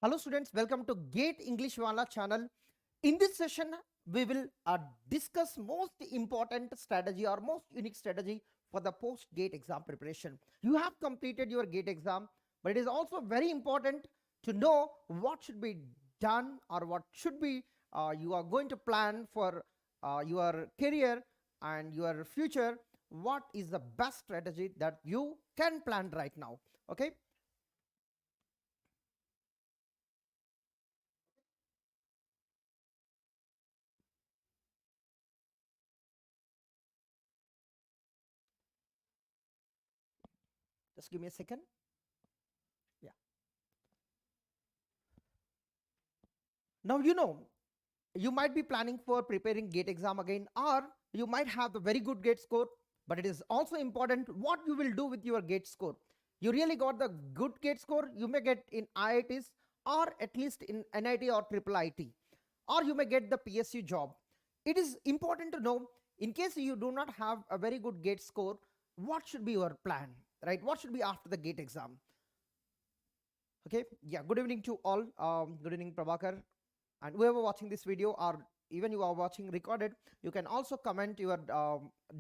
Hello students, welcome to GATE English Wallah channel. In this session, we will discuss most important strategy or most unique strategy for the post-GATE exam preparation. You have completed your GATE exam, but it is also very important to know what should be done or what should be you are going to plan for your career and your future. What is the best strategy that you can plan right now? Okay. Just give me a second. Yeah. Now you might be planning for preparing GATE exam again, or you might have a very good GATE score, but it is also important what you will do with your GATE score. You really got the good GATE score, you may get in IITs or at least in NIT or triple IT, or you may get the PSU job. It is important to know, in case you do not have a very good GATE score, what should be your plan, right? What should be after the GATE exam? Okay, yeah, good evening to all. Good evening, Prabhakar, and whoever watching this video, or even you are watching recorded, you can also comment your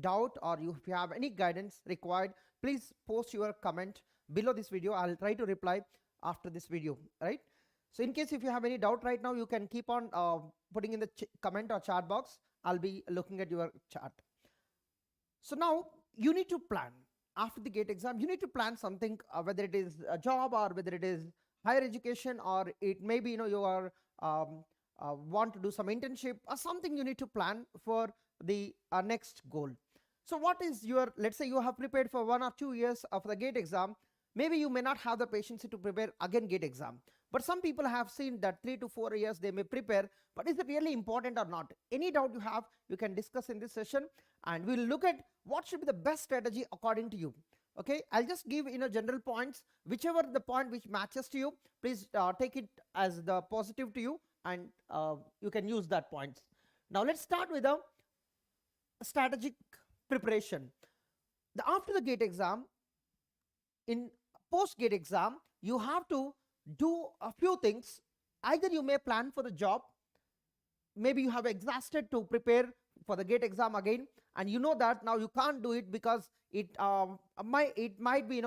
doubt, or if you have any guidance required, please post your comment below this video. I'll try to reply after this video, right? So in case if you have any doubt right now, you can keep on putting in the comment or chat box. I'll be looking at your chat. So now you need to plan. After the GATE exam, you need to plan something, whether it is a job or whether it is higher education, or it may be you are want to do some internship or something. You need to plan for the next goal. So what is your, let's say you have prepared for 1 or 2 years of the GATE exam. Maybe you may not have the patience to prepare again GATE exam, but some people have seen that 3 to 4 years they may prepare. But is it really important or not? Any doubt you have, you can discuss in this session, and we'll look at what should be the best strategy according to you. Okay, I'll just give general points. Whichever the point which matches to you, please take it as the positive to you, and you can use that points. Now let's start with the strategic preparation. After the GATE exam, in post GATE exam, you have to do a few things. Either you may plan for the job, maybe you have exhausted to prepare for the GATE exam again, and you know that now you can't do it because it might be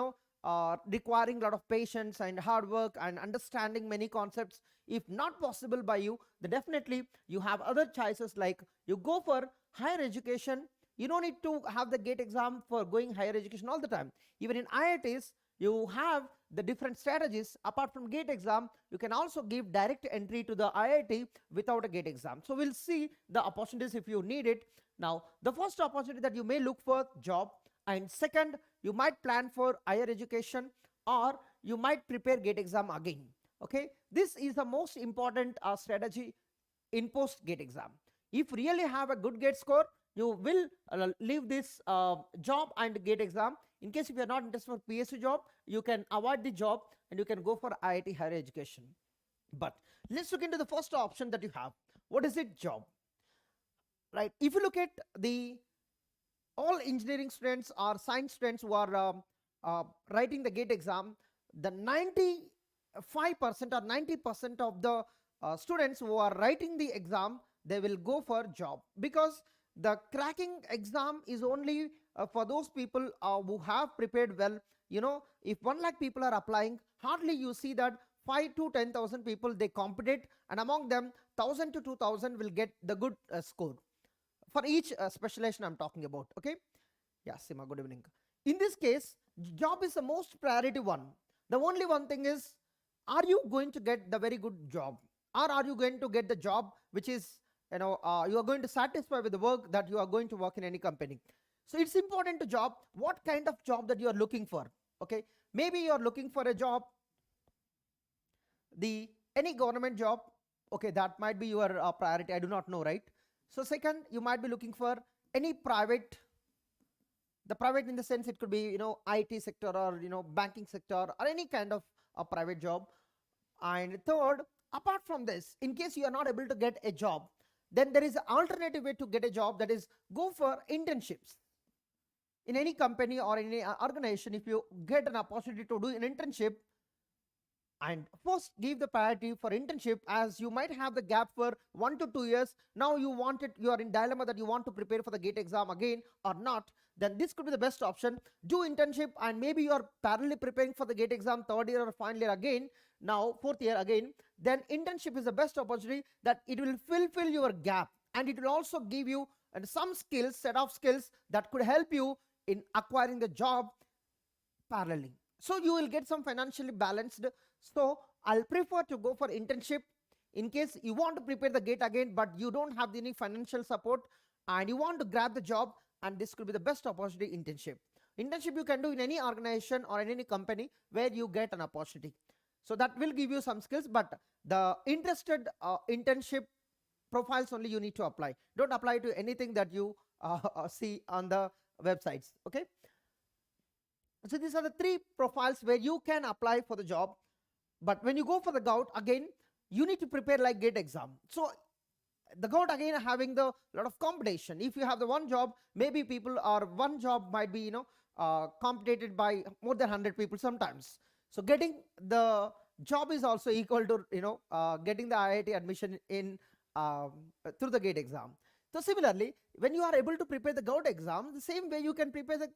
requiring a lot of patience and hard work and understanding many concepts. If not possible by you, then definitely you have other choices, like you go for higher education. You don't need to have the GATE exam for going higher education all the time. Even in IITs, you have the different strategies. Apart from GATE exam, you can also give direct entry to the IIT without a GATE exam. So we'll see the opportunities if you need it. Now, the first opportunity that you may look for, job, and second, you might plan for higher education, or you might prepare GATE exam again. Okay, this is the most important strategy in post GATE exam. If really have a good GATE score, you will leave this job and GATE exam. In case if you are not interested for PSU job, you can avoid the job and you can go for IIT higher education. But let's look into the first option that you have. What is it? Job, right? If you look at the all engineering students or science students who are writing the GATE exam, the 95% or 90% of the students who are writing the exam, they will go for job, because the cracking exam is only for those people who have prepared well. If 1 lakh people are applying, hardly you see that 5 to 10,000 people they compete, and among them 1,000 to 2,000 will get the good score for each specialization I'm talking about. Okay, yeah, Sima, good evening. In this case, job is the most priority one. The only one thing is, are you going to get the very good job, or are you going to get the job which is you are going to satisfy with the work that you are going to work in any company. So it's important to job, what kind of job that you are looking for. Okay, maybe you are looking for a job, any government job. Okay, that might be your priority, I do not know, right? So second, you might be looking for any private, the private in the sense it could be IT sector, or banking sector, or any kind of a private job. And third, apart from this, in case you are not able to get a job, then there is an alternative way to get a job, that is go for internships in any company or in any organization. If you get an opportunity to do an internship, And first give the priority for internship, as you might have the gap for 1 to 2 years. Now you are in dilemma that you want to prepare for the GATE exam again or not. Then this could be the best option. Do internship, and maybe you are parallelly preparing for the GATE exam third year or final year again, now fourth year again. Then internship is the best opportunity, that it will fulfill your gap, and it will also give you some skills, set of skills that could help you in acquiring the job parallelly. So you will get some financially balanced. So I'll prefer to go for internship in case you want to prepare the GATE again, but you don't have any financial support and you want to grab the job, and this could be the best opportunity. Internship you can do in any organization or in any company where you get an opportunity. So that will give you some skills, but the interested internship profiles only you need to apply. Don't apply to anything that you see on the websites. Okay. So these are the three profiles where you can apply for the job. But when you go for the GOUT, again, you need to prepare like GATE exam. So the GOUT again having the lot of competition. If you have the one job, maybe people or one job might be competed by more than 100 people sometimes. So getting the job is also equal to getting the IIT admission in through the GATE exam. So similarly, when you are able to prepare the GOUT exam, the same way you can prepare the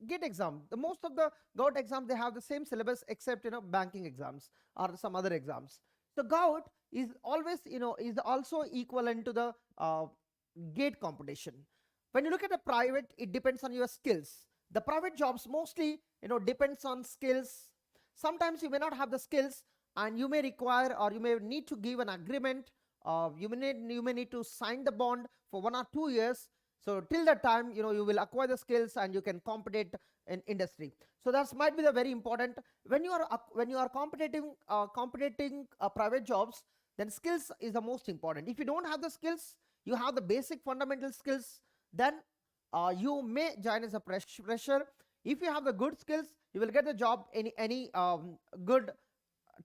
GATE exam. The most of the GOUT exams, they have the same syllabus except banking exams or some other exams. So GOUT is always is also equivalent to the GATE competition. When you look at the private, it depends on your skills. The private jobs mostly depends on skills. Sometimes you may not have the skills, and you may require or you may need to give an agreement. You may need to sign the bond for 1 or 2 years. So till that time, you will acquire the skills and you can compete in industry. So that might be the very important. When you are competing private jobs, then skills is the most important. If you don't have the skills, you have the basic fundamental skills, then you may join as a fresher. If you have the good skills, you will get the job in any good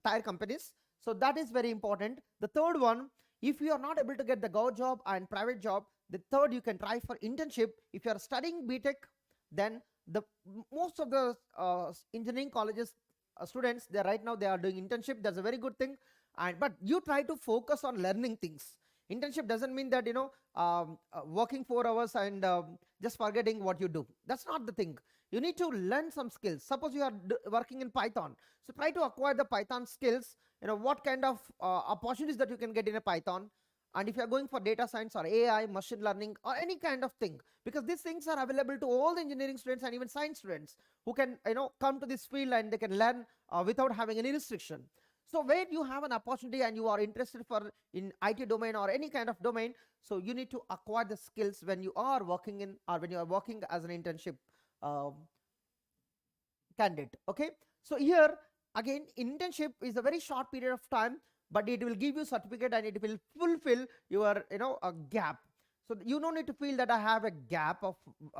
tire companies. So that is very important. The third one, if you are not able to get the GOUT job and private job, the third, you can try for internship. If you are studying BTech, then most of the engineering colleges students, they right now they are doing internship. That's a very good thing. But you try to focus on learning things. Internship doesn't mean that working 4 hours and just forgetting what you do. That's not the thing. You need to learn some skills. Suppose you are working in Python, so try to acquire the Python skills. What kind of opportunities that you can get in a Python. And if you are going for data science or AI, machine learning, or any kind of thing, because these things are available to all the engineering students and even science students who can come to this field and they can learn without having any restriction. So where you have an opportunity and you are interested in IT domain or any kind of domain, so you need to acquire the skills when you are working in or when you are working as an internship candidate. Okay, so here again, internship is a very short period of time, but it will give you certificate and it will fulfill your a gap. So you don't need to feel that I have a gap of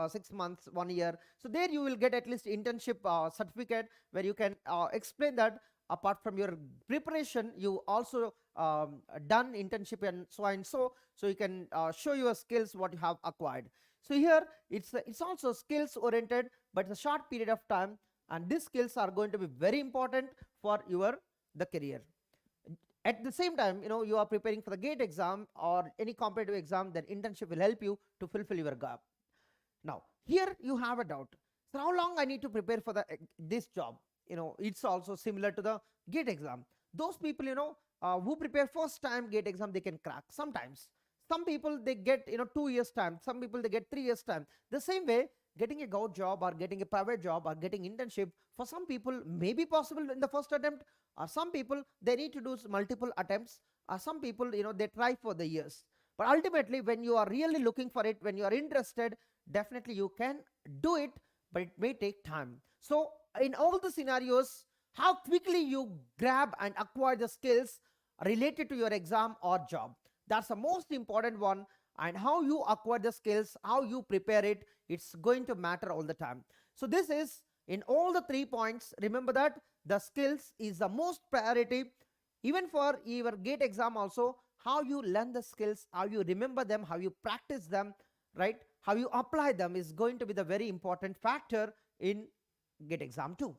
6 months, 1 year. So there you will get at least internship certificate where you can explain that apart from your preparation, you also done internship and so you can show your skills what you have acquired. So here it's also skills oriented, but it's a short period of time, and these skills are going to be very important for the career. At the same time, you are preparing for the GATE exam or any competitive exam, then internship will help you to fulfill your gap. Now, here you have a doubt. So how long I need to prepare for this job? It's also similar to the GATE exam. Those people, who prepare first time GATE exam, they can crack sometimes. Some people, they get, 2 years time. Some people, they get 3 years time. The same way, getting a GOUT job or getting a private job or getting internship, for some people may be possible in the first attempt, or some people they need to do multiple attempts, or some people they try for the years. But ultimately, when you are really looking for it, when you are interested, definitely you can do it, but it may take time. So in all the scenarios, how quickly you grab and acquire the skills related to your exam or job, that's the most important one. And how you acquire the skills, how you prepare it, it's going to matter all the time. So this is in all the 3 points. Remember that the skills is the most priority. Even for your GATE exam also, how you learn the skills, how you remember them, how you practice them, right? How you apply them is going to be the very important factor in GATE exam too.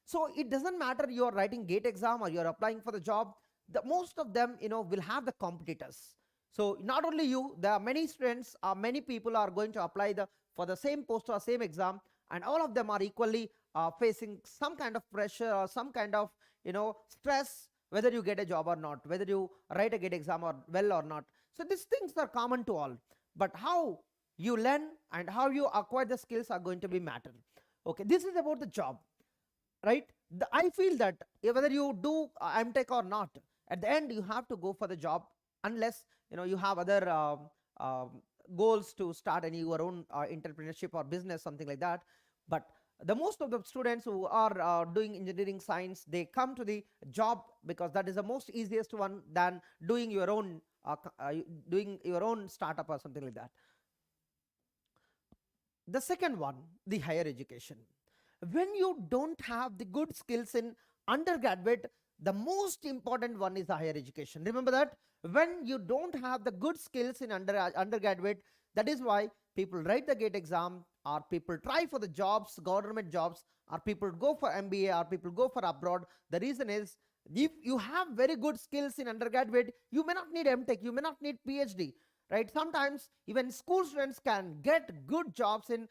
So it doesn't matter you're writing GATE exam or you're applying for the job, the most of them, will have the competitors. So not only you, there are many students, many people are going to apply for the same post or same exam, and all of them are equally facing some kind of pressure or some kind of stress, whether you get a job or not, whether you write a GATE exam or well or not. So these things are common to all, but how you learn and how you acquire the skills are going to be matter. Okay, this is about the job, right? I feel that whether you do MTech or not, at the end you have to go for the job, unless you have other goals to start any your own entrepreneurship or business, something like that. But the most of the students who are doing engineering science, they come to the job because that is the most easiest one than doing your own startup or something like that. The second one, the higher education. When you don't have the good skills in undergraduate, the most important one is the higher education. Remember that when you don't have the good skills in undergraduate, that is why people write the GATE exam, or people try for the jobs, government jobs, or people go for MBA, or people go for abroad. The reason is, if you have very good skills in undergraduate, you may not need MTech, you may not need PhD, right? Sometimes even school students can get good jobs in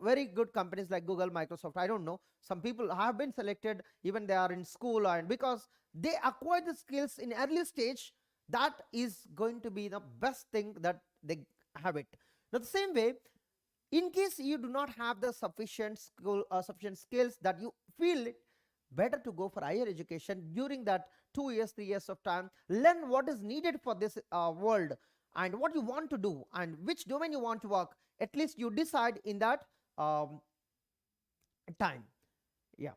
very good companies like Google, Microsoft. I don't know, some people have been selected even they are in school, and because they acquire the skills in early stage, that is going to be the best thing that they have it. Now the same way, in case you do not have the sufficient skills, that you feel it better to go for higher education during that 2 years 3 years of time, learn what is needed for this world, and what you want to do and which domain you want to work. At least you decide in that time. Yeah.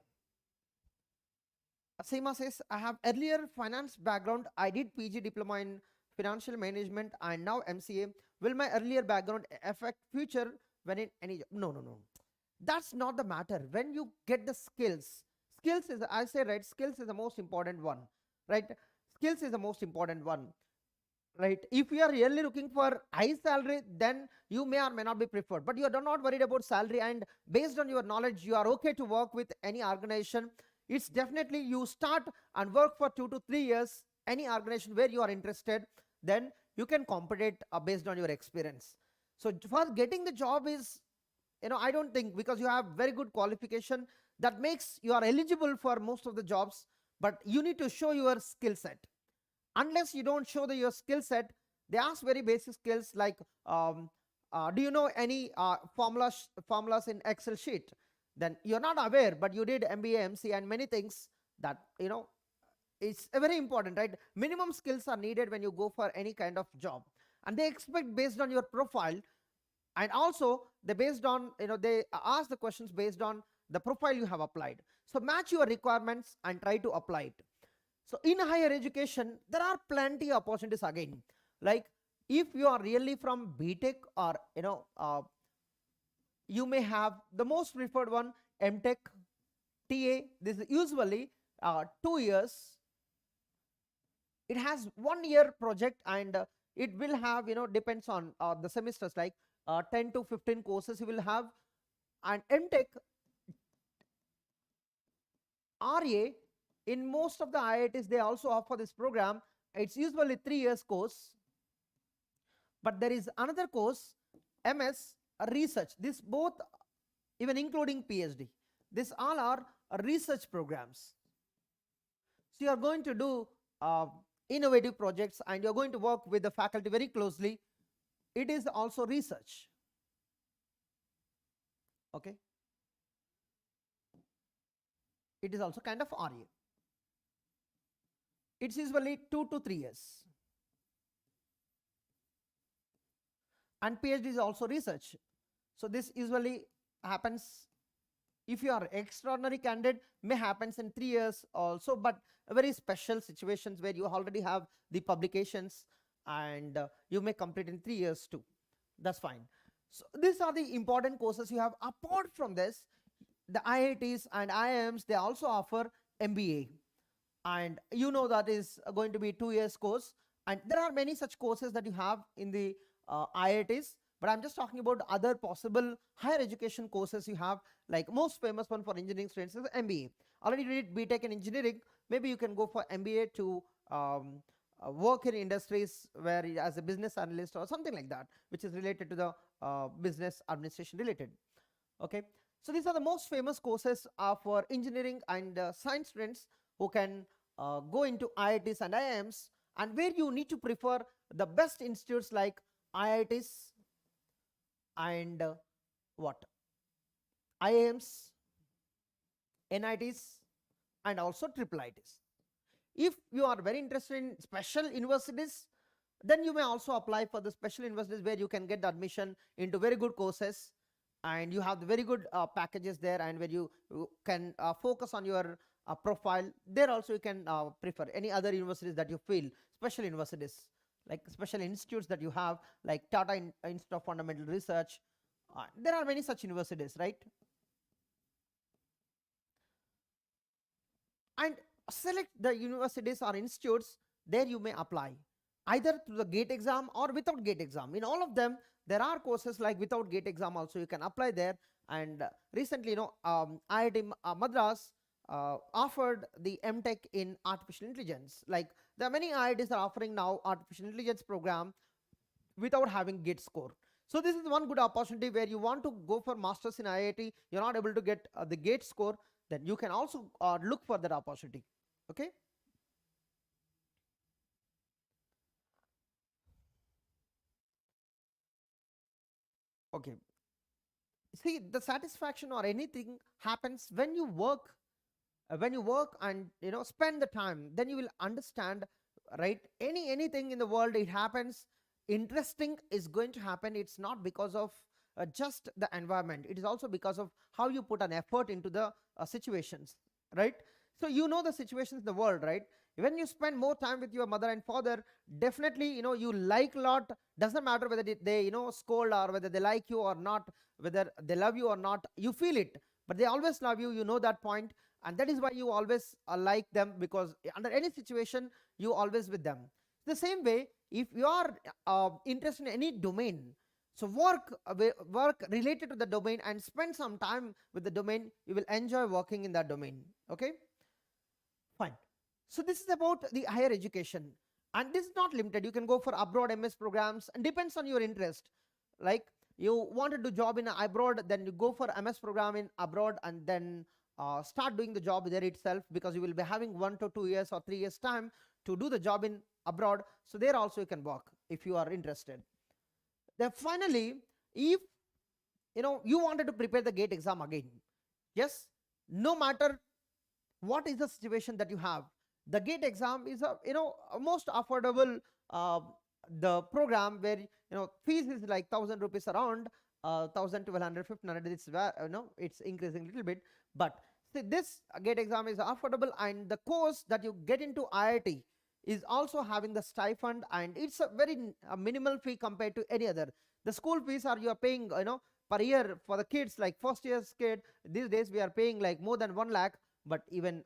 Seema says, I have earlier finance background, I did PG diploma in financial management and now MCA. Will my earlier background affect future when in any job? No, no, no, that's not the matter. When you get the skills is, I say, right, skills is the most important one, right? Skills is the most important one, right? If you are really looking for high salary, then you may or may not be preferred, but you are not worried about salary, and based on your knowledge you are okay to work with any organization. It's definitely, you start and work for 2 to 3 years any organization where you are interested, then you can compete based on your experience. So for getting the job is, I don't think, because you have very good qualification, that makes you are eligible for most of the jobs, but you need to show your skill set. Unless you don't show your skill set, they ask very basic skills like, do you know any formulas in Excel sheet? Then you're not aware, but you did MBA, MC, and many things that, it's very important, right? Minimum skills are needed when you go for any kind of job, and they expect based on your profile, and also they based on, they ask the questions based on the profile you have applied. So match your requirements and try to apply it. So in higher education, there are plenty of opportunities again. Like if you are really from BTech, or you may have the most preferred one, MTech, TA. This is usually 2 years. It has 1 year project, and it will have, depends on the semesters, like 10 to 15 courses you will have. And MTech, RA, in most of the IITs they also offer this program. It's usually 3 years course, but there is another course, MS research. This both, even including PhD, this all are research programs. So you are going to do innovative projects, and you're going to work with the faculty very closely. It is also research. Okay, it is also kind of RA. It's usually 2 to 3 years. And PhD is also research. So this usually happens, if you are extraordinary candidate, may happens in 3 years also, but very special situations where you already have the publications, and you may complete in 3 years too. That's fine. So these are the important courses you have. Apart from this, the IITs and IIMs, they also offer MBA, and that is going to be 2 years course. And there are many such courses that you have in the IITs, but I'm just talking about other possible higher education courses you have. Like most famous one for engineering students is MBA. Already you did BTech in engineering, maybe you can go for MBA to um, work in industries where as a business analyst or something like that, which is related to the business administration related. Okay, so these are the most famous courses for engineering and science students who can go into IITs and IIMs, and where you need to prefer the best institutes like IITs and what IIMs, NITs, and also triple ITs. If you are very interested in special universities, then you may also apply for the special universities where you can get the admission into very good courses, and you have the very good packages there, and where you can focus on your profile. There also you can prefer any other universities that you feel, special universities like special institutes that you have, like Tata Institute of Fundamental Research. There are many such universities, right? And select the universities or institutes. There you may apply either through the GATE exam or without GATE exam. In all of them there are courses like without GATE exam also, you can apply there. And recently, IIT Madras offered the MTech in artificial intelligence. Like there are many IITs are offering now artificial intelligence program without having GATE score. So this is one good opportunity where you want to go for masters in IIT, you're not able to get the GATE score, then you can also look for that opportunity. Okay. Okay. See, the satisfaction or anything happens when you work, and spend the time, then you will understand, right? Anything in the world, it happens interesting is going to happen. It's not because of just the environment, it is also because of how you put an effort into the situations, right? So the situations in the world, right? When you spend more time with your mother and father, definitely you like a lot. Doesn't matter whether they scold or whether they like you or not, whether they love you or not, you feel it. But they always love you, that point. And that is why you always like them, because under any situation you always with them. The same way, if you are interested in any domain, so work related to the domain and spend some time with the domain, you will enjoy working in that domain. Okay, fine. So this is about the higher education, and this is not limited. You can go for abroad MS programs, and depends on your interest. Like you want to do job in abroad, then you go for MS program in abroad, and then start doing the job there itself, because you will be having 1 to 2 years or 3 years time to do the job in abroad. So there also you can work if you are interested. Then finally, if you wanted to prepare the GATE exam again, yes, no matter what is the situation that you have, the GATE exam is a most affordable the program, where fees is like 1,000 rupees around, 1,000, 1,200, 1,500. It's increasing a little bit, but see, this GATE exam is affordable, and the course that you get into IIT is also having the stipend, and it's a very minimal fee compared to any other. The school fees are, you are paying per year for the kids, like first year's kid, these days we are paying like more than 1 lakh. But even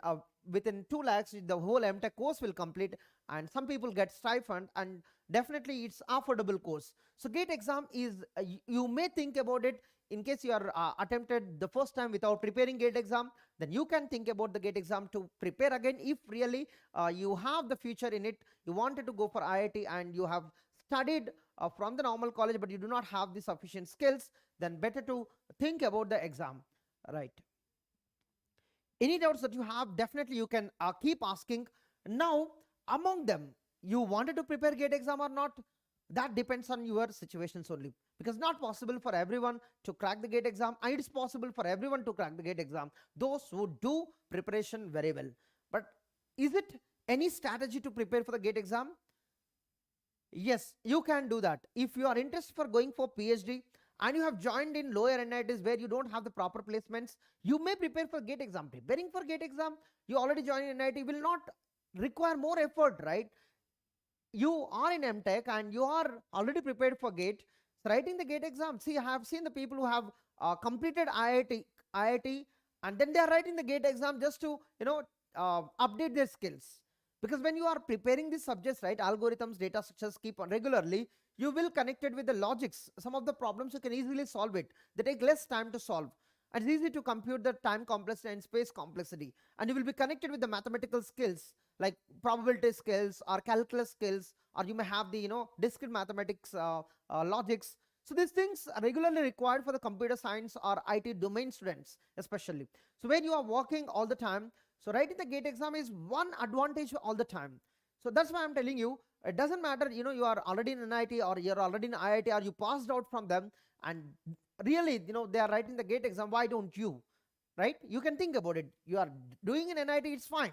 within 2 lakhs the whole MTech course will complete, and some people get stipend, and definitely it's affordable course. So GATE exam is you may think about it. In case you are attempted the first time without preparing GATE exam, then you can think about the GATE exam to prepare again. If really you have the future in it, you wanted to go for IIT, and you have studied from the normal college, but you do not have the sufficient skills, then better to think about the exam, right? Any doubts that you have, definitely you can keep asking. Now, among them, you wanted to prepare GATE exam or not, that depends on your situations only, because not possible for everyone to crack the GATE exam, and it's possible for everyone to crack the GATE exam, those who do preparation very well. But is it any strategy to prepare for the GATE exam? Yes, you can do that. If you are interested for going for PhD, and you have joined in lower NITs where you don't have the proper placements, you may prepare for GATE exam. Preparing for GATE exam, you already joined in NIT, will not require more effort, right? You are in MTech and you are already prepared for GATE. So writing the GATE exam, see, I have seen the people who have completed IIT, and then they are writing the GATE exam just to update their skills. Because when you are preparing these subjects, right, algorithms, data structures, keep on regularly, you will connect it with the logics. Some of the problems you can easily solve it. They take less time to solve. And it's easy to compute the time complexity and space complexity. And you will be connected with the mathematical skills like probability skills or calculus skills, or you may have the discrete mathematics logics. So these things are regularly required for the computer science or IT domain students especially. So when you are working all the time, so writing the GATE exam is one advantage all the time. So that's why I'm telling you, it doesn't matter, you are already in NIT or you're already in IIT or you passed out from them, and really, they are writing the GATE exam. Why don't you? Right? You can think about it. You are doing in NIT, it's fine.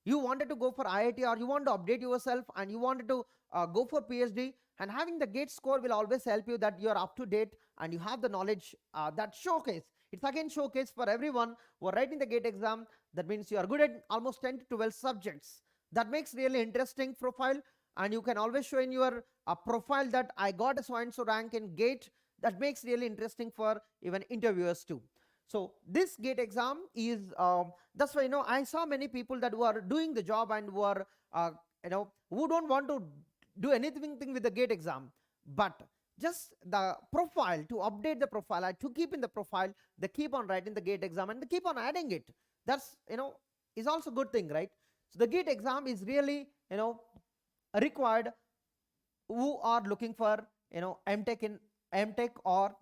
You wanted to go for IIT or you want to update yourself and you wanted to go for PhD, and having the GATE score will always help you that you are up to date and you have the knowledge that showcase. It's again showcase for everyone who are writing the GATE exam. That means you are good at almost 10 to 12 subjects. That makes really interesting profile, and you can always show in your profile that I got a so and so rank in GATE. That makes really interesting for even interviewers too. So this GATE exam is that's why I saw many people that were doing the job and were who don't want to do anything with the GATE exam, but just the profile, to update the profile, to keep in the profile, they keep on writing the GATE exam and they keep on adding it. That's is also good thing, right? So the GATE exam is really required who are looking for MTech or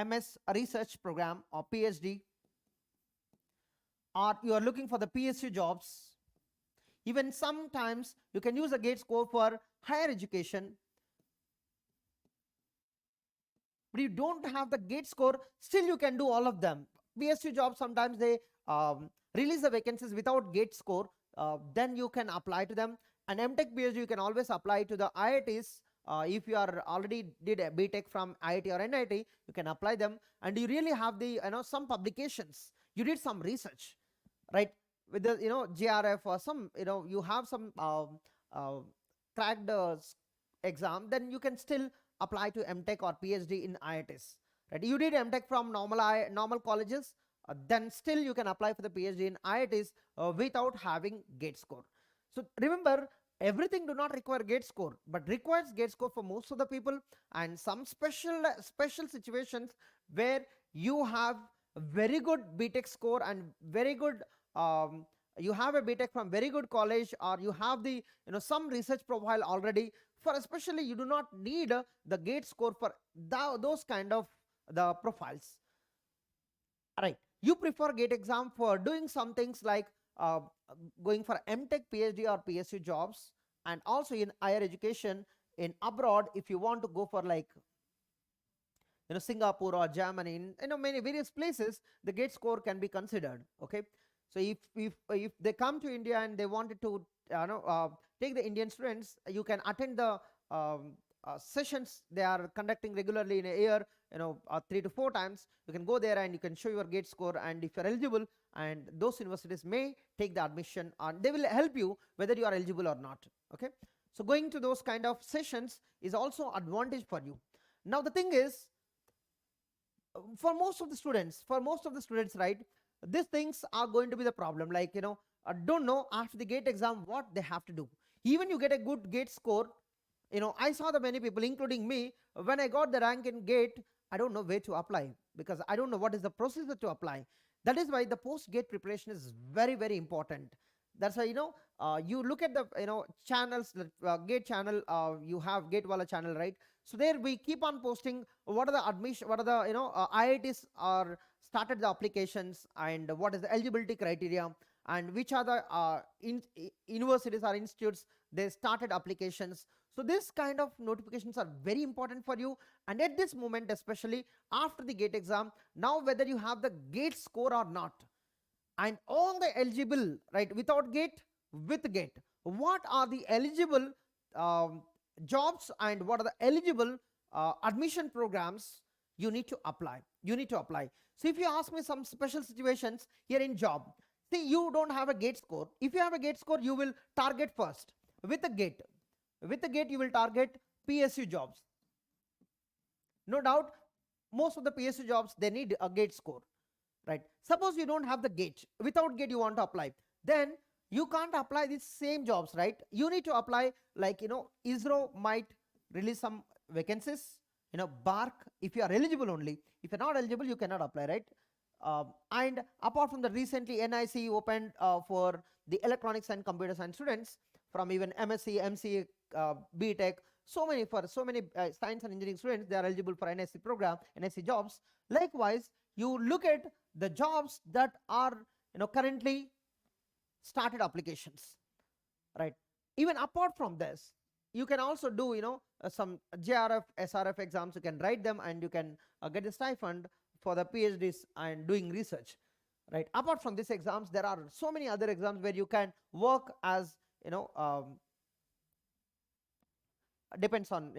MS research program or PhD, or you are looking for the PSU jobs. Even sometimes you can use a GATE score for higher education, but you don't have the GATE score, still you can do all of them. PSU jobs, sometimes they release the vacancies without GATE score, then you can apply to them. And MTech PhD you can always apply to the IITs. If you are already did a BTech from IIT or NIT, you can apply them, and you really have the some publications, you did some research, right, with the GRF or some you have some cracked exam, then you can still apply to MTech or PhD in IITs, right? You did MTech from normal colleges, then still you can apply for the PhD in IITs without having GATE score. So remember, everything do not require GATE score, but requires GATE score for most of the people, and some special situations where you have very good BTech score and very good you have a BTech from very good college, or you have the some research profile already, for especially you do not need the GATE score for those kind of the profiles. Right, you prefer GATE exam for doing some things like going for MTech, PhD or PSU jobs, and also in higher education in abroad. If you want to go for like Singapore or Germany, in many various places, the GATE score can be considered. Okay, so if they come to India and they wanted to take the Indian students, you can attend the sessions they are conducting regularly in a year, 3 to 4 times. You can go there and you can show your GATE score, and if you're eligible, and those universities may take the admission, and they will help you whether you are eligible or not. Okay, so going to those kind of sessions is also advantage for you. Now the thing is, for most of the students, right, these things are going to be the problem. Like I don't know after the GATE exam what they have to do. Even you get a good GATE score, I saw the many people, including me, when I got the rank in GATE, I don't know where to apply, because I don't know what is the procedure to apply. That is why the post GATE preparation is very, very important. That's why you look at the channels, the GATE channel, you have GATE Wallah channel, right? So there we keep on posting what are the admission, what are the IITs are started the applications, and what is the eligibility criteria, and which are the universities or institutes they started applications. So this kind of notifications are very important for you, and at this moment, especially after the GATE exam, now whether you have the GATE score or not, and all the eligible, right, without GATE, with GATE, what are the eligible jobs and what are the eligible admission programs you need to apply. So if you ask me some special situations here in job, see, you don't have a GATE score. If you have a GATE score, you will target first with the GATE. With the GATE, you will target PSU jobs. No doubt, most of the PSU jobs, they need a GATE score, right? Suppose you don't have the GATE, without GATE you want to apply, then you can't apply these same jobs, right? You need to apply, like, ISRO might release some vacancies, BARC, if you are eligible only. If you're not eligible, you cannot apply, right? And apart from the recently NIC opened for the electronics and computer science students from even MSc, MCA, BTech, so many science and engineering students, they are eligible for NSC program, NSC jobs. Likewise, you look at the jobs that are currently started applications, right? Even apart from this, you can also do some JRF, SRF exams. You can write them and you can get a stipend for the PhDs and doing research, right? Apart from these exams, there are so many other exams where you can work as depends on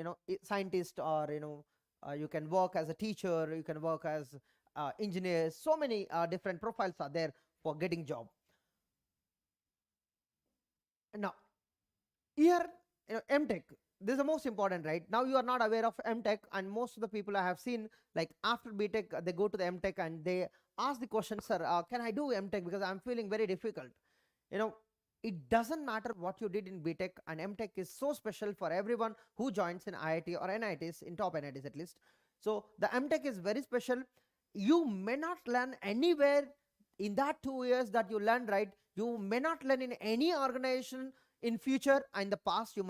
scientist, or you can work as a teacher, you can work as engineers. So many different profiles are there for getting job. Now here, MTech, this is the most important, right? Now you are not aware of MTech, and most of the people I have seen, like after BTech, they go to the MTech and they ask the question, sir, can I do MTech because I'm feeling very difficult? It doesn't matter what you did in BTech, and MTech is so special for everyone who joins in IIT or NITs, in top NITs at least. So the MTech is very special. You may not learn anywhere in that 2 years that you learn, right? You may not learn in any organization in future, and in the past you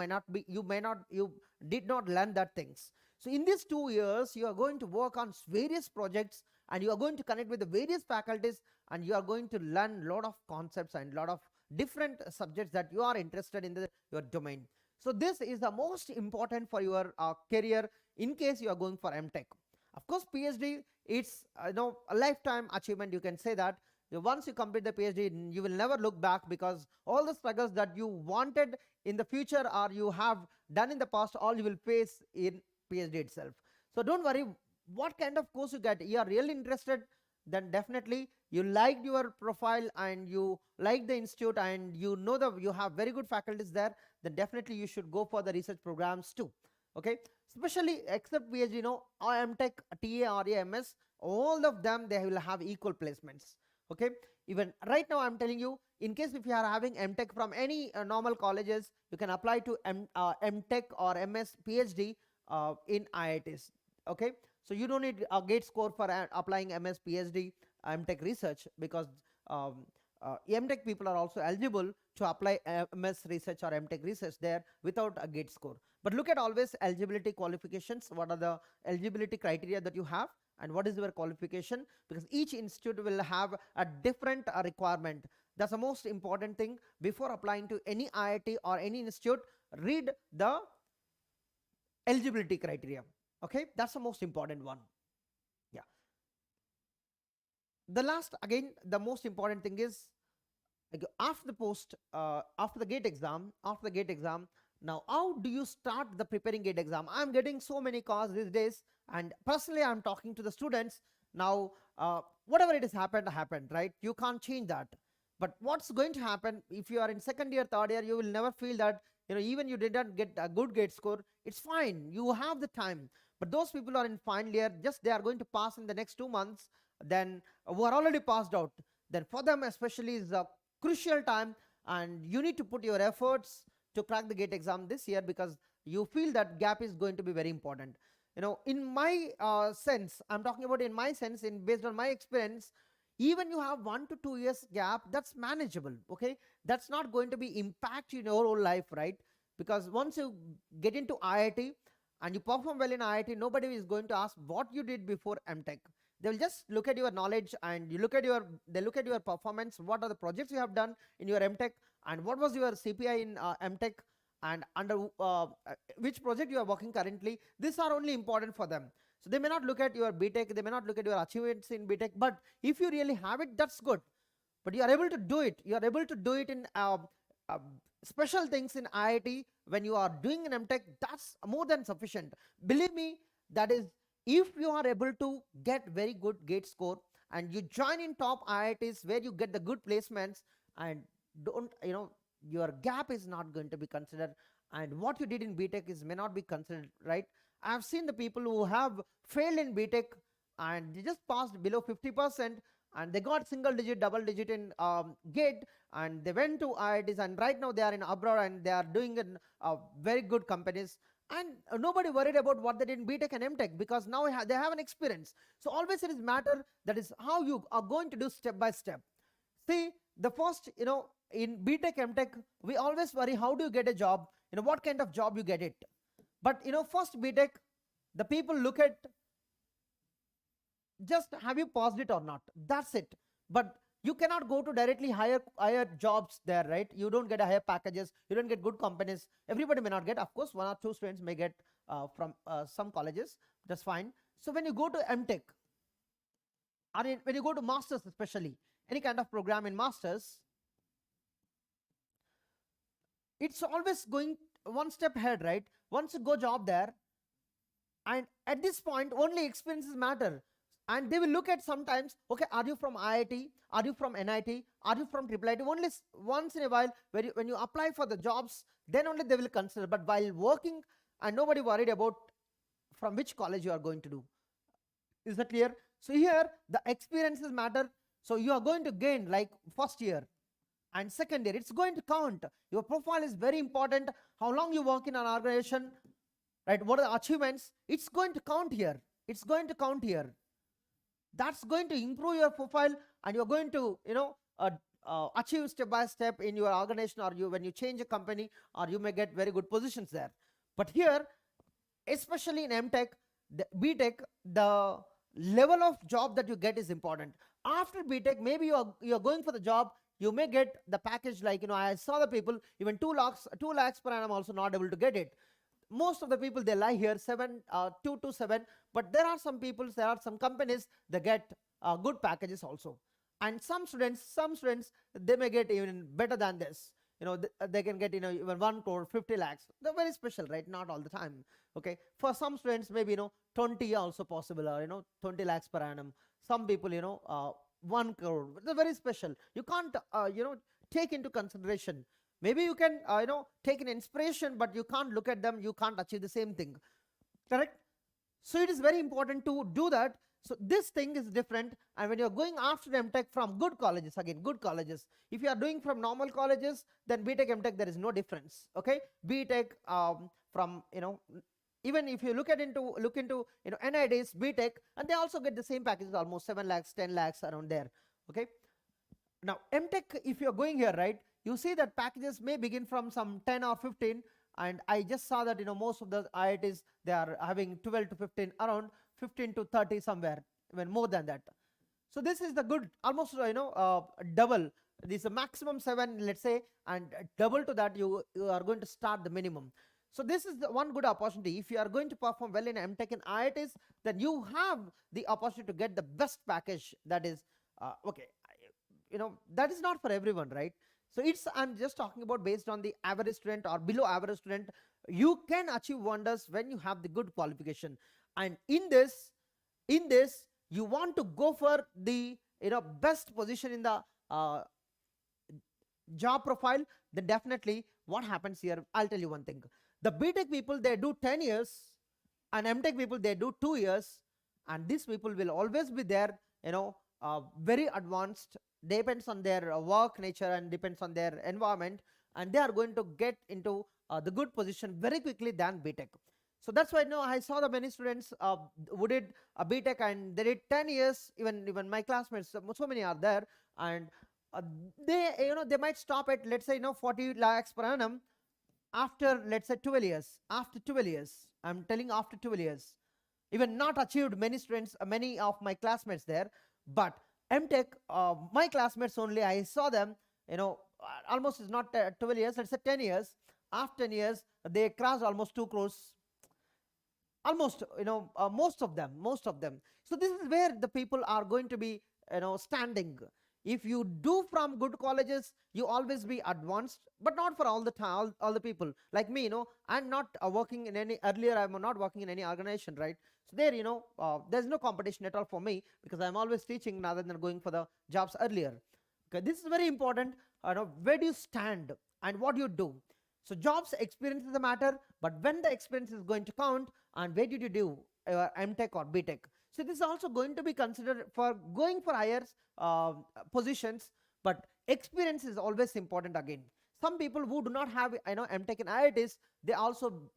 did not learn that things. So in these 2 years, you are going to work on various projects, and you are going to connect with the various faculties, and you are going to learn a lot of concepts and a lot of different subjects that you are interested in your domain. So this is the most important for your career in case you are going for MTech. Of course, PhD, it's a lifetime achievement, you can say that. Once you complete the PhD, you will never look back, because all the struggles that you wanted in the future or you have done in the past, all you will face in PhD itself. So don't worry what kind of course you get. You are really interested, then definitely you liked your profile and you like the institute, and you have very good faculties there, then definitely you should go for the research programs too. Okay, especially except PhD, MTech, TA, RA, MS, all of them, they will have equal placements. Okay, even right now I'm telling you, in case if you are having MTech from any normal colleges, you can apply to MTech or MS PhD in IITs. Okay, so you don't need a GATE score for applying MS PhD MTech research, because MTech people are also eligible to apply MS research or MTech research there without a GATE score. But look at always eligibility qualifications. What are the eligibility criteria that you have, and what is your qualification, because each institute will have a different requirement. That's the most important thing. Before applying to any IIT or any institute, read the eligibility criteria. Okay, that's the most important one. Yeah. The last, again, the most important thing is, after the GATE exam, now how do you start the preparing GATE exam? I'm getting so many calls these days, and personally I'm talking to the students. Now whatever it has happened, right? You can't change that. But what's going to happen if you are in second year, third year, you will never feel that even you did not get a good GATE score, it's fine, you have the time. But those people who are in final year, just they are going to pass in the next 2 months, then who are already passed out, then for them especially is a crucial time, and you need to put your efforts to crack the GATE exam this year, because you feel that gap is going to be very important. In my sense, I'm talking about in my sense, based on my experience, even you have 1 to 2 years gap, that's manageable. Okay, that's not going to be impact in your whole life, right? Because once you get into IIT and you perform well in IIT, nobody is going to ask what you did before MTech. They will just look at your knowledge, and they look at your performance, what are the projects you have done in your MTech, and what was your CPI in MTech, and under which project you are working currently. These are only important for them. So they may not look at your BTech, they may not look at your achievements in BTech, but if you really have it, that's good. But you are able to do it. You are able to do it in special things in IIT. When you are doing an MTech, that's more than sufficient. Believe me, that is, if you are able to get very good GATE score and you join in top IITs where you get the good placements, and don't, your gap is not going to be considered, and what you did in BTech may not be considered, right? I have seen the people who have failed in BTech and they just passed below 50%, and they got single digit, double digit in GATE, and they went to IITs, and right now they are in abroad and they are doing in very good companies. And nobody worried about what they did in BTech and MTech, because now they have an experience. So always it is matter that is how you are going to do step by step. See, the first, in BTech, MTech, we always worry how do you get a job, what kind of job you get it. But first BTech, the people look at just have you passed it or not. That's it. But you cannot go to directly higher jobs there, right? You don't get a higher packages. You don't get good companies. Everybody may not get. Of course, one or two students may get from some colleges. That's fine. So when you go to MTech, or when you go to masters, especially any kind of program in masters, it's always going one step ahead, right? Once you go job there, and at this point only experiences matter. And they will look at sometimes, okay, are you from IIT, are you from NIT, are you from IIIT? Only once in a while, when you apply for the jobs, then only they will consider. But while working, and nobody worried about from which college you are going to do. Is that clear? So here the experiences matter. So you are going to gain like first year and second year, it's going to count. Your profile is very important. How long you work in an organization, right? What are the achievements? It's going to count here. It's going to count here. That's going to improve your profile, and you're going to achieve step by step in your organization, or when you change a company, or you may get very good positions there. But here, especially in MTech, BTech, the level of job that you get is important. After BTech, maybe you're going for the job, you may get the package like, I saw the people even 2 lakhs per annum also not able to get it. Most of the people, they lie here 2 to 7, but there are some people, there are some companies that get good packages also. And some students, they may get even better than this. They can get even 1 crore, 50 lakhs. They're very special, right? Not all the time. Okay, for some students maybe 20 also possible, or 20 lakhs per annum. Some people 1 crore. They're very special. You can't take into consideration. Maybe you can take an inspiration, but you can't look at them, you can't achieve the same thing. Correct? So it is very important to do that. So this thing is different. And when you're going after MTech from good colleges, again, good colleges. If you are doing from normal colleges, then BTech, MTech, there is no difference. Okay? BTech from, even if you look into NIDs, BTech, and they also get the same packages, almost 7 lakhs, 10 lakhs around there. Okay? Now, MTech, if you're going here, right, you see that packages may begin from some 10 or 15. And I just saw that, most of the IITs, they are having 12 to 15, around 15 to 30 somewhere, even more than that. So this is the good, almost, double. This is a maximum 7, let's say, and double to that, you are going to start the minimum. So this is the one good opportunity. If you are going to perform well in MTech and IITs, then you have the opportunity to get the best package. That is, okay, that is not for everyone, right? So I'm just talking about based on the average student or below average student. You can achieve wonders when you have the good qualification. And in this, you want to go for the best position in the job profile. Then definitely what happens here, I'll tell you one thing. The BTech people, they do 10 years, and MTech people, they do 2 years, and these people will always be there, very advanced. Depends on their work nature and depends on their environment, and they are going to get into the good position very quickly than BTech. So that's why I saw the many students who did a BTech and they did 10 years. Even my classmates, so many are there, and they might stop at, let's say 40 lakhs per annum after, let's say, 12 years. After 12 years, I'm telling, after 12 years, even not achieved. Many students, many of my classmates there. But MTech, my classmates only, I saw them, almost is not 12 years, let's say 10 years. After 10 years, they crossed almost 2 crores. Almost, most of them. So this is where the people are going to be, standing. If you do from good colleges, you always be advanced, but not for all the time, all the people. Like me, I'm not working in any, earlier I'm not working in any organization, right? So there, there's no competition at all for me, because I'm always teaching rather than going for the jobs earlier. Okay, this is very important. Where do you stand and what do you do? So jobs experience is a matter, but when the experience is going to count, and where did you do MTech or BTech? So this is also going to be considered for going for higher positions, but experience is always important again. Some people who do not have MTech in IITs,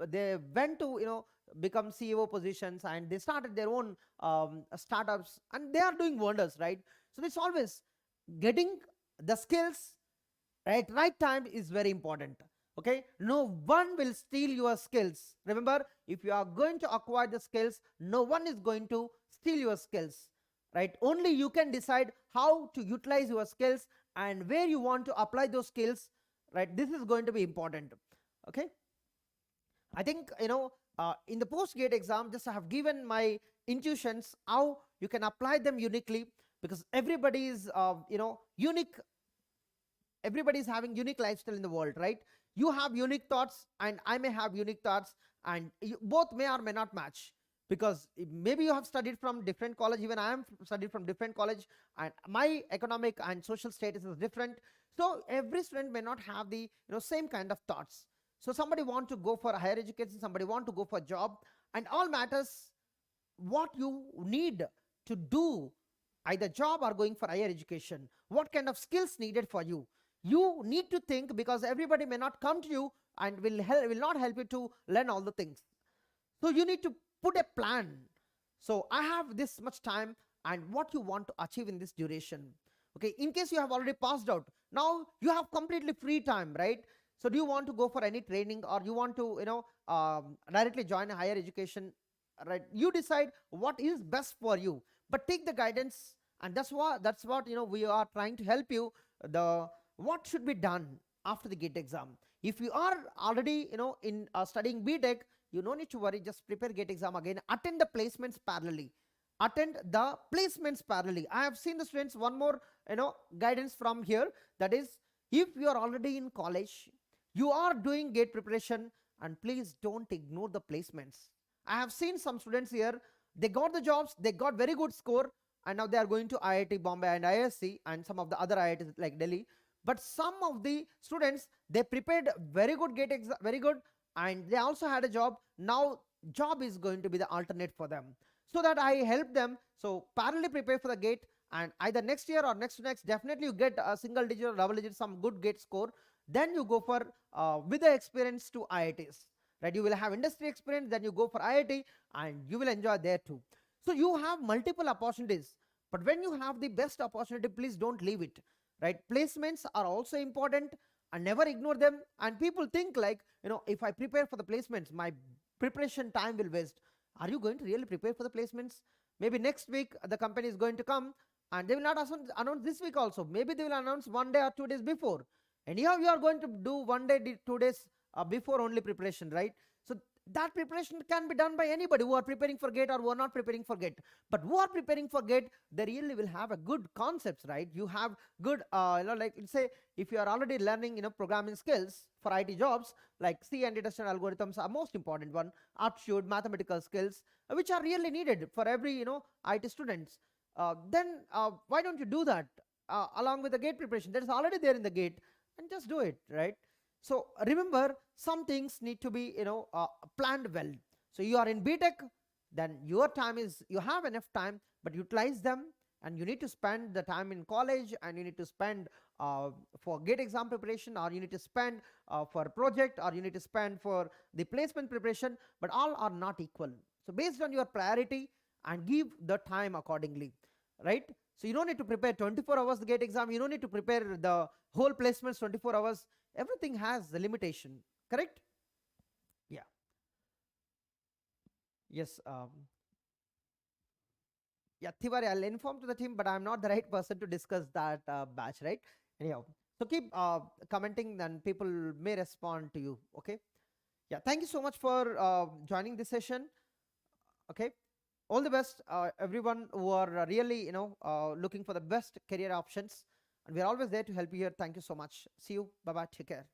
they went to become CEO positions, and they started their own startups, and they are doing wonders, right? So it's always getting the skills right time is very important. Okay, no one will steal your skills. Remember, if you are going to acquire the skills, no one is going to steal your skills, right? Only you can decide how to utilize your skills and where you want to apply those skills, right? This is going to be important. Okay, I think in the post gate exam, just I have given my intuitions how you can apply them uniquely, because everybody is unique. Everybody is having unique lifestyle in the world, right? You have unique thoughts and I may have unique thoughts, and both may or may not match, because maybe you have studied from different college, even I am studied from different college, and my economic and social status is different. So every student may not have the same kind of thoughts. So somebody want to go for higher education, somebody want to go for a job, and all matters what you need to do, either job or going for higher education, what kind of skills needed for you. You need to think, because everybody may not come to you and will not help you to learn all the things. So you need to put a plan. So I have this much time, and what you want to achieve in this duration. Okay, in case you have already passed out, now you have completely free time, right? So do you want to go for any training, or you want to directly join a higher education, right? You decide what is best for you, but take the guidance, and that's what we are trying to help you. The what should be done after the GATE exam. If you are already in studying BTech, you no need to worry, just prepare GATE exam again, attend the placements parallelly. I have seen the students, one more guidance from here, that is, if you are already in college, you are doing GATE preparation, and please don't ignore the placements. I have seen some students here, they got the jobs, they got very good score, and now they are going to IIT Bombay and ISC and some of the other IITs like Delhi. But some of the students, they prepared very good GATE exam, very good, and they also had a job. Now job is going to be the alternate for them, so that I help them. So parallelly prepare for the GATE, and either next year or next to next, definitely you get a single digit or double digit, some good GATE score. Then you go for with the experience to IITs, right? You will have industry experience, then you go for IIT, and you will enjoy there too. So you have multiple opportunities, but when you have the best opportunity, please don't leave it, right? Placements are also important, and never ignore them. And people think like, if I prepare for the placements, my preparation time will waste. Are you going to really prepare for the placements? Maybe next week the company is going to come, and they will not announce this week also. Maybe they will announce 1 day or 2 days before. Anyhow, you are going to do 1 day, 2 days before only preparation, right? So that preparation can be done by anybody who are preparing for GATE or who are not preparing for GATE. But who are preparing for GATE, they really will have a good concepts, right? You have good, like say, if you are already learning, programming skills for IT jobs, like C and data structure algorithms are most important one, aptitude, mathematical skills, which are really needed for every, IT students. Then why don't you do that along with the GATE preparation that is already there in the GATE, and just do it, right? So remember, some things need to be planned well. So you are in BTech, then your time is, you have enough time, but utilize them, and you need to spend the time in college, and you need to spend for GATE exam preparation, or you need to spend for project, or you need to spend for the placement preparation, but all are not equal. So based on your priority, and give the time accordingly, right? So you don't need to prepare 24 hours the GATE exam, you don't need to prepare the whole placements 24 hours. Everything has a limitation, correct? Yeah. Yes. Yeah, Tiwari, I'll inform to the team, but I'm not the right person to discuss that batch, right? Anyhow, so keep commenting, then people may respond to you. Okay. Yeah, thank you so much for joining this session. Okay, all the best, everyone who are really looking for the best career options, and we're always there to help you here. Thank you so much. See you. Bye bye. Take care.